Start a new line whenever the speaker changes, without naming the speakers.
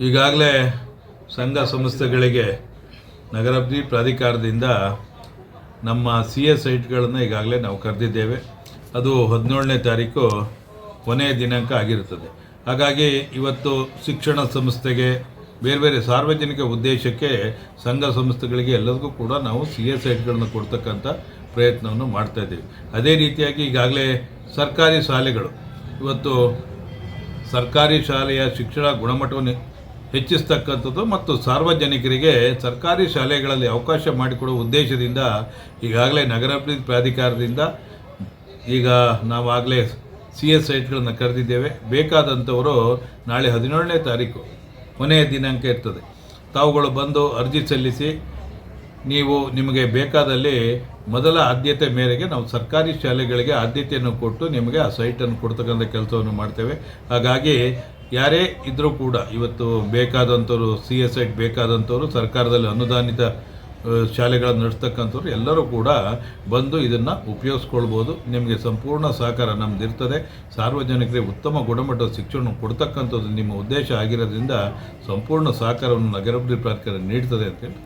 ಈಗಾಗಲೇ ಸಂಘ ಸಂಸ್ಥೆಗಳಿಗೆ ನಗರಾಭಿವೃದ್ಧಿ ಪ್ರಾಧಿಕಾರದಿಂದ ನಮ್ಮ ಸೈಟ್ಗಳನ್ನು ಈಗಾಗಲೇ ನಾವು ಕರೆದಿದ್ದೇವೆ. ಅದು 17ನೇ ತಾರೀಕು ಕೊನೆಯ ದಿನಾಂಕ ಆಗಿರುತ್ತದೆ. ಹಾಗಾಗಿ ಇವತ್ತು ಶಿಕ್ಷಣ ಸಂಸ್ಥೆಗೆ ಬೇರೆ ಬೇರೆ ಸಾರ್ವಜನಿಕ ಉದ್ದೇಶಕ್ಕೆ ಸಂಘ ಸಂಸ್ಥೆಗಳಿಗೆ ಎಲ್ಲರಿಗೂ ಕೂಡ ನಾವು ಸೈಟ್ಗಳನ್ನು ಕೊಡ್ತಕ್ಕಂಥ ಪ್ರಯತ್ನವನ್ನು ಮಾಡ್ತಾಯಿದ್ದೀವಿ. ಅದೇ ರೀತಿಯಾಗಿ ಈಗಾಗಲೇ ಸರ್ಕಾರಿ ಶಾಲೆಗಳು ಇವತ್ತು ಸರ್ಕಾರಿ ಶಾಲೆಯ ಶಿಕ್ಷಣ ಗುಣಮಟ್ಟವನ್ನು ಹೆಚ್ಚಿಸ್ತಕ್ಕಂಥದ್ದು ಮತ್ತು ಸಾರ್ವಜನಿಕರಿಗೆ ಸರ್ಕಾರಿ ಶಾಲೆಗಳಲ್ಲಿ ಅವಕಾಶ ಮಾಡಿಕೊಡುವ ಉದ್ದೇಶದಿಂದ ಈಗಾಗಲೇ ನಗರಾಭಿವೃದ್ಧಿ ಪ್ರಾಧಿಕಾರದಿಂದ ಈಗ ನಾವಾಗಲೇ ಸೈಟ್ಗಳನ್ನು ಕರೆದಿದ್ದೇವೆ. ಬೇಕಾದಂಥವರು ನಾಳೆ 17ನೇ ತಾರೀಕು ಕೊನೆಯ ದಿನಾಂಕ ಇರ್ತದೆ. ತಾವುಗಳು ಬಂದು ಅರ್ಜಿ ಸಲ್ಲಿಸಿ ನಿಮಗೆ ಬೇಕಾದಲ್ಲಿ ಮೊದಲ ಆದ್ಯತೆ ಮೇರೆಗೆ ನಾವು ಸರ್ಕಾರಿ ಶಾಲೆಗಳಿಗೆ ಆದ್ಯತೆಯನ್ನು ಕೊಟ್ಟು ನಿಮಗೆ ಆ ಸೈಟನ್ನು ಕೊಡ್ತಕ್ಕಂಥ ಕೆಲಸವನ್ನು ಮಾಡ್ತೇವೆ. ಹಾಗಾಗಿ ಯಾರೇ ಇದ್ದರೂ ಕೂಡ ಇವತ್ತು ಬೇಕಾದಂಥವ್ರು ಸೈಟ್ ಬೇಕಾದಂಥವ್ರು ಸರ್ಕಾರದಲ್ಲಿ ಅನುದಾನಿತ ಶಾಲೆಗಳನ್ನು ನಡೆಸ್ತಕ್ಕಂಥವ್ರು ಎಲ್ಲರೂ ಕೂಡ ಬಂದು ಇದನ್ನು ಉಪಯೋಗಿಸ್ಕೊಳ್ಬೋದು. ನಿಮಗೆ ಸಂಪೂರ್ಣ ಸಹಕಾರ ನಮ್ಮದು ಇರ್ತದೆ. ಸಾರ್ವಜನಿಕರಿಗೆ ಉತ್ತಮ ಗುಣಮಟ್ಟದ ಶಿಕ್ಷಣ ಕೊಡ್ತಕ್ಕಂಥದ್ದು ನಿಮ್ಮ ಉದ್ದೇಶ ಆಗಿರೋದ್ರಿಂದ ಸಂಪೂರ್ಣ ಸಹಕಾರವನ್ನು ನಗರಾಭಿವೃದ್ಧಿ ಪ್ರಾಧಿಕಾರ ನೀಡ್ತದೆ ಅಂತೇಳಿ